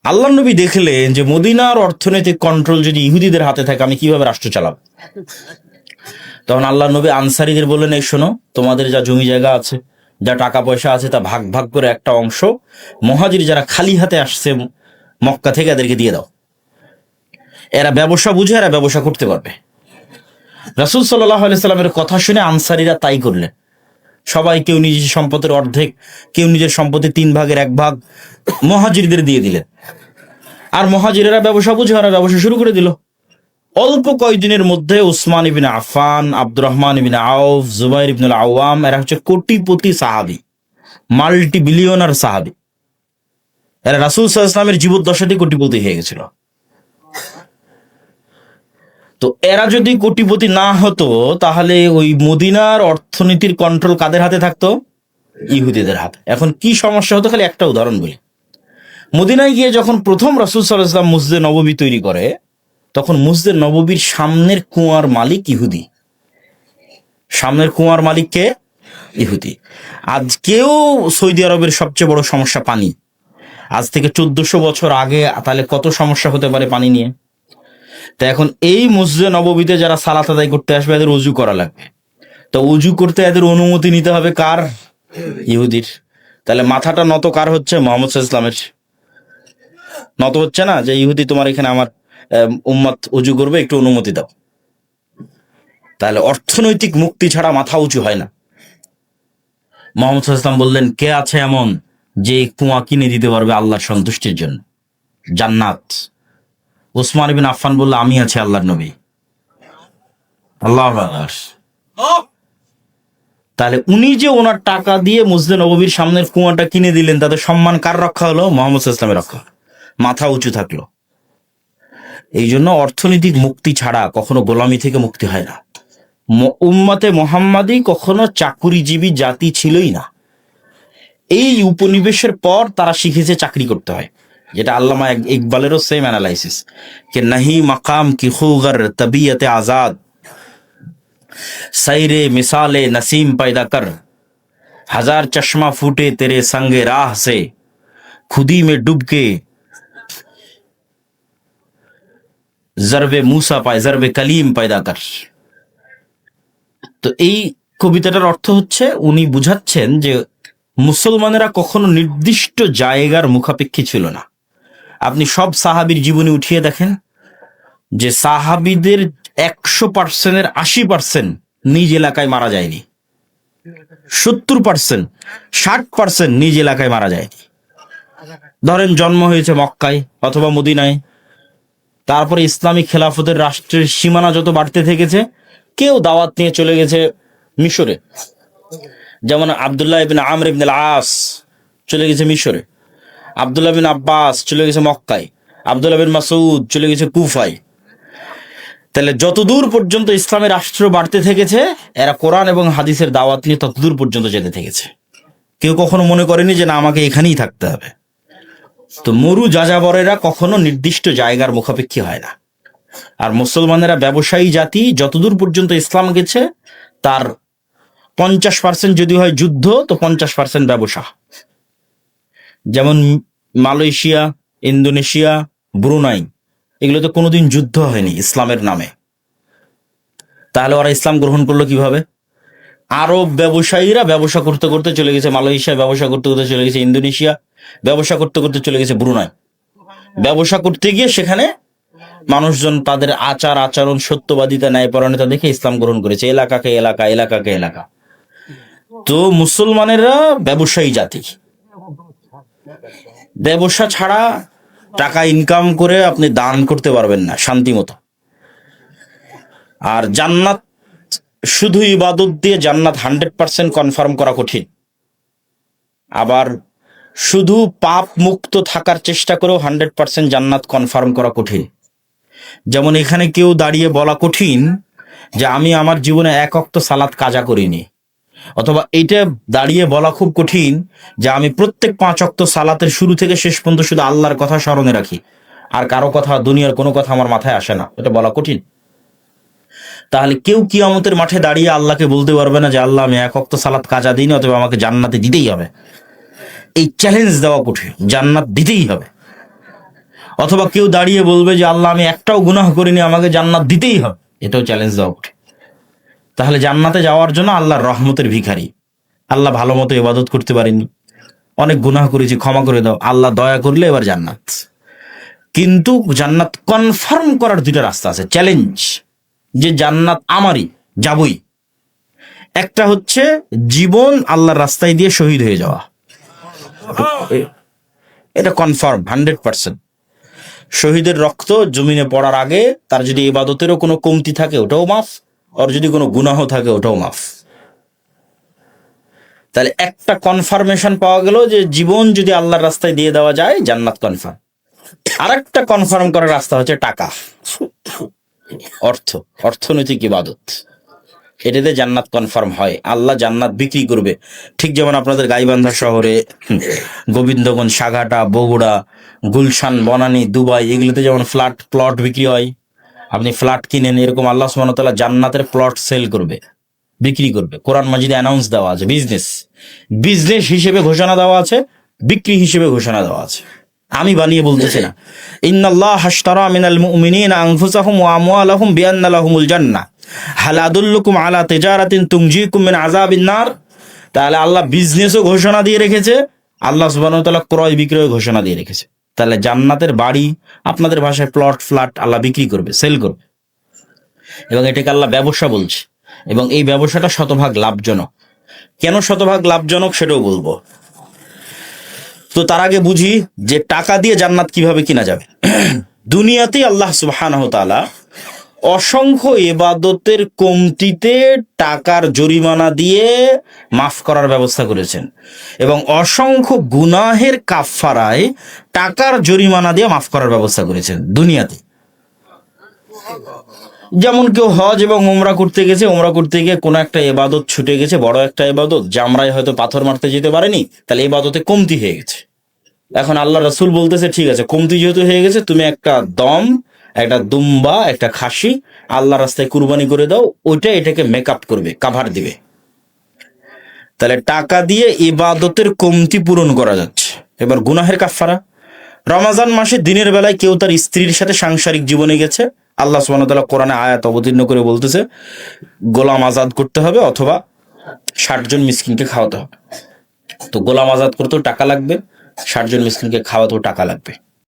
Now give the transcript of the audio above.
আল্লাহ নবী দেখলেন যে মদিনার অর্থনৈতিক কন্ট্রোল যদি ইহুদিদের হাতে থাকে, আমি কিভাবে রাষ্ট্র চালাবো। তখন আল্লাহ নবী আনসারীদের বললেন, এই শোনো, তোমাদের যা জমি জায়গা আছে, যা টাকা পয়সা আছে, তা ভাগ ভাগ করে একটা অংশ মুহাজির যারা খালি হাতে আসছে মক্কা থেকে, এদেরকে দিয়ে দাও। এরা ব্যবসা বুঝে, এরা ব্যবসা করতে পারবে। রাসূল সাল্লাল্লাহু আলাইহি সাল্লামের কথা শুনে আনসারীরা তাই করলেন। সবাই কেউ নিজের সম্পদের অর্ধেক, কেউ নিজের সম্পত্তি 3/1 মুহাজিরদের দিয়ে দিলেন। আর মুহাজিরেরা ব্যবসা বুঝে ওরা ব্যবসা শুরু করে দিল। অল্প কয়েকদিনের মধ্যে উসমান ইবনে আফফান, আব্দুর রহমান ইবনে আউফ, জুবাইর ইবনুল আওয়াম, এরা হচ্ছে কোটিপতি সাহাবী, মাল্টি বিলিয়নার সাহাবী। এরা রাসূল সাল্লাল্লাহু আলাইহি ওয়াসাল্লামের জীবদ্দশাতেই কোটিপতি হয়ে গেছিল। তো এরা যদি কোটিপতি না হতো, তাহলে ওই মদিনার অর্থনীতির কন্ট্রোল কাদের হাতে থাকতো? ইহুদিদের হাতে। এখন কি সমস্যা হতো, খালি একটা উদাহরণ বলি। মদিনায় গিয়ে যখন প্রথম রাসূল সাল্লাল্লাহু আলাইহি ওয়াসাল্লাম মসজিদে নববী তৈরি করে, তখন মসজিদে নববীর সামনের কুয়ার মালিক ইহুদি। সামনের কুয়ার মালিককে ইহুদি। আজকেও সৌদি আরবের সবচেয়ে বড় সমস্যা পানি। আজ থেকে 1400 বছর আগে তাহলে কত সমস্যা হতে পারে পানি নিয়ে। তো এখন এই মসজিদে নববীতে যারা সালাত আদায় করতে আসবে, এদের অজু করা লাগবে। তো অজু করতে এদের অনুমতি নিতে হবে কার? ইহুদির। তাহলে মাথাটা নত কার হচ্ছে? মুহাম্মদ সাল্লাল্লাহু আলাইহি ওয়াসাল্লামের। নত হচ্ছে না যে ইহুদি, তোমার এখানে আমার উম্মত অজু করবে, একটু অনুমতি দাও। তাহলে অর্থনৈতিক মুক্তি ছাড়া মাথা উঁচু হয় না। মুহাম্মদ সাল্লাল্লাহু আলাইহি ওয়াসাল্লাম বললেন, কে আছে এমন যে কুয়া কিনে দিতে পারবে আল্লাহর সন্তুষ্টির জন্য? জান্নাত। উসমান ইবনে আফফান বলল, আমি আছি আল্লাহর নবী। আল্লাহু আকবার। তাহলে উনি যে ওনার টাকা দিয়ে মসজিদে নববীর সামনের কুয়াটা কিনে দিলেন, তাতে সম্মান কার রক্ষা হলো? মুহাম্মদ সাল্লাল্লাহু আলাইহি ওয়াসাল্লামের রক্ষা। মাথা উঁচু থাকলো। এই জন্য অর্থনৈতিক মুক্তি ছাড়া কখনো গোলামি থেকে মুক্তি হয় না। উম্মতে মুহাম্মাদি কখনো চাকুরিজীবী জাতি ছিলই না। এই উপনিবেশের পর তারা শিখেছে চাকরি করতে হয়, যেটা আল্লামা ইকবালেরও সেম অ্যানালাইসিস, যে নাহি মাকাম কি খুগর তবিয়তে আজাদ, সাইরে মিসালে নসিম पैदा कर, हजार चश्मा फूटे तेरे संगे राह से, खुदी में डूब के জরবে মুসা পায়, জরবে কালিম পয়দা কর। তো এই কবিতাটার অর্থ হচ্ছে, উনি বুঝাচ্ছেন যে মুসলমানেরা কখনো নির্দিষ্ট জায়গার মুখাপেক্ষী ছিল না। আপনি সব সাহাবীর জীবনী উঠিয়ে দেখেন, যে সাহাবীদের 100%-এর 80% নিজ এলাকায় মারা যায়নি, 70%, 60% নিজ এলাকায় মারা যায়নি। ধরেন জন্ম হয়েছে মক্কায় অথবা মদিনায়, তারপরে ইসলামী খেলাফতের রাষ্ট্রের সীমানা যত বাড়তে থেকেছে, কেউ দাওয়াত নিয়ে চলে গেছে মিশরে। যেমন আব্দুল্লাহ ইবনে আমর ইবনে আল-আস চলে গেছে মিশরে, আব্দুল্লাহ বিন আব্বাস চলে গেছে মক্কায়, আব্দুল্লাহ বিন মাসউদ চলে গেছে কুফায়। তাহলে যতদূর পর্যন্ত ইসলামের রাষ্ট্র বাড়তে থেকেছে, এরা কোরআন এবং হাদিসের দাওয়াত নিয়ে ততদূর পর্যন্ত যেতে থেকেছে। কেউ কখনো মনে করেনি যে না, আমাকে এখানেই থাকতে হবে। তো মরু যাযাবরেরা কখনো নির্দিষ্ট জায়গার মুখাপেক্ষী হয় না। আর মুসলমানেরা ব্যবসায়ী জাতি, যতদূর পর্যন্ত ইসলাম গেছে তার 50% যদি হয় যুদ্ধ, তো 50% ব্যবসা। যেমন মালয়েশিয়া, ইন্দোনেশিয়া, ব্রুনাই, এগুলোতে কোনোদিন যুদ্ধ হয়নি ইসলামের নামে। তাহলে ওরা ইসলাম গ্রহণ করলো কিভাবে? আরব ব্যবসায়ীরা ব্যবসা করতে করতে চলে গেছে মালয়েশিয়া, ব্যবসা করতে করতে চলে গেছে ইন্দোনেশিয়া, ব্যবসা করতে করতে চলে গেছে ব্রুনাই। ব্যবসা করতে গিয়ে সেখানে মানুষজন তাদের আচার আচরণ, সত্যবাদিতা, ন্যায়পরায়ণতা দেখে ইসলাম গ্রহণ করেছে, এলাকাকে এলাকা, এলাকাকে এলাকা। তো মুসলমানেরা ব্যবসায়ী জাতি। ব্যবসা ছাড়া টাকা ইনকাম করে আপনি দান করতে পারবেন না শান্তি মতো। আর জান্নাত শুধু ইবাদত দিয়ে জান্নাত 100% কনফার্ম করা কঠিন। আবার শুধু পাপ মুক্ত থাকার চেষ্টা করেও 100% জান্নাত কনফার্ম করা কঠিন। যেমন এখানে কেউ দাঁড়িয়ে বলা কঠিন যে আমি আমার জীবনে 1 ওয়াক্ত সালাত কাজা করিনি, অথবা এইটা দাঁড়িয়ে বলা খুব কঠিন যে আমি প্রত্যেক 5 ওয়াক্ত সালাতের শুরু থেকে শেষ পর্যন্ত শুধু আল্লাহর কথা স্মরণে রাখি, আর কারো কথা, দুনিয়ার কোনো কথা আমার মাথায় আসে না। এটা বলা কঠিন। তাহলে কেউ কিয়ামতের মাঠে দাঁড়িয়ে আল্লাহকে বলতে পারবে না যে আল্লাহ, আমি 1 ওয়াক্ত সালাত কাজা দিইনি, অথবা আমাকে জান্নাতে দিতেই হবে। এই চ্যালেঞ্জ দেওয়া কঠিন, জান্নাত দিতেই হবে। অথবা কেউ দাঁড়িয়ে বলবে যে আল্লাহ আমি একটাও গুনাহ করিনি, আমাকে জান্নাত দিতেই হবে, এটাও চ্যালেঞ্জ দেওয়া ওঠে। তাহলে জান্নাতে যাওয়ার জন্য আল্লাহর রহমতের ভিখারি, আল্লাহ ভালো মতো ইবাদত করতে পারিনি, অনেক গুনাহ করেছি, ক্ষমা করে দাও, আল্লাহ দয়া করলে এবার জান্নাত। কিন্তু জান্নাত কনফার্ম করার দুইটা রাস্তা আছে, চ্যালেঞ্জ, যে জান্নাত আমারই, যাবই। একটা হচ্ছে জীবন আল্লাহর রাস্তায় দিয়ে শহীদ হয়ে যাওয়া, এটা কনফার্ম 100%। শহীদের রক্ত জমিনে পড়ার আগে তার যদি ইবাদতেরও কোনো কমতি থাকে ওটাও মাফ, আর যদি কোনো গুনাহ থাকে ওটাও মাফ। তাহলে একটা কনফার্মেশন পাওয়া গেল যে জীবন যদি আল্লাহর রাস্তায় দিয়ে দেওয়া যায় জান্নাত কনফার্ম। আর একটা কনফার্ম করার রাস্তা হচ্ছে টাকা, অর্থনৈতিক ইবাদত, এটাতে জান্নাত কনফার্ম হয়, আল্লাহ জান্নাত বিক্রি করবে। ঠিক যেমন আপনাদের গাইবান্ধা শহরে, গোবিন্দগঞ্জ, সাঘাটা, বগুড়া, গুলশান, বনানী, দুবাই, এগুলোতে যেমন প্লট বিক্রি হয়, আপনি ফ্ল্যাট কিনেন, এরকম আল্লাহ সুবহানাহু ওয়া তাআলা জান্নাতের প্লট সেল করবে, বিক্রি করবে। কোরআন মাজিদে অ্যানাউন্স দেওয়া আছে, বিজনেস হিসেবে ঘোষণা দেওয়া আছে, বিক্রি হিসেবে ঘোষণা দেওয়া আছে, আমি বানিয়ে বলতেছি না। ইন্নাল্লাহ আশতারা মিনাল মুমিনিনা আনফুসাহুম ওয়া আমওয়ালাহুম বিআন্না লাহুমুল জান্নাহ হাল আদুল্লুকুম আলা তিজারাতিন তুনজিকুম মিন আযাবিন নার। তাহলে আল্লাহ বিজনেসও ঘোষণা দিয়ে রেখেছে, আল্লাহ সুবহানাহু ওয়া তাআলা ক্রয় বিক্রয় ঘোষণা দিয়ে রেখেছে। তাহলে জান্নাতের বাড়ি, আপনাদের ভাষায় প্লট, ফ্ল্যাট আল্লাহ বিক্রি করবে, সেল করবে, এবং এটাকে আল্লাহ ব্যবসা বলছে। এবং এই ব্যবসাটা শতভাগ লাভজনক। কেন শতভাগ লাভজনক সেটাও বলবো। তো তার আগে বুঝি যে টাকা দিয়ে জান্নাত কিভাবে কিনা যাবে। দুনিয়াতেই আল্লাহ সুবহানাহু ওয়া তাআলা অসংখ্য ইবাদতের কমতিতে টাকার জরিমানা দিয়ে মাফ করার ব্যবস্থা করেছেন, এবং অসংখ্য গুনাহের কাফফারায় টাকার জরিমানা দিয়ে মাফ করার ব্যবস্থা করেছেন দুনিয়াতে। যেমন কেউ হজ এবং ওমরা করতে গেছে, ওমরা করতে গিয়ে কোনো একটা ইবাদত ছুটে গেছে, বড় একটা ইবাদত, জামরায় হয়তো পাথর মারতে যেতে পারেনি, তাহলে ইবাদতে কমতি হয়ে গেছে। এখন আল্লাহ রাসূল বলতেছে ঠিক আছে, কমতি যেহেতু হয়ে গেছে, তুমি একটা দম, একটা দুম্বা, একটা খাসি আল্লাহ রাস্তায় কুরবানি করে দাও, ওইটা এটাকে মেকআপ করবে, কাভার দিবে। তাহলে টাকা দিয়ে ইবাদতের কমতি পূরণ করা যাচ্ছে। এবার গুনাহের কাফফারা, রমাজান মাসে দিনের বেলায় কেউ তার স্ত্রীর সাথে সাংসারিক জীবনে গেছে, আল্লাহ সুবহানাহু ওয়া তাআলা কোরআনে আয়াত অবতীর্ণ করে বলতেছে গোলাম আজাদ করতে হবে, অথবা 60 জন মিসকিনকে খাওয়াতে হবে। তো গোলাম আজাদ করতেও টাকা লাগবে, 60 জন মিসকিনকে খাওয়াতেও টাকা লাগবে।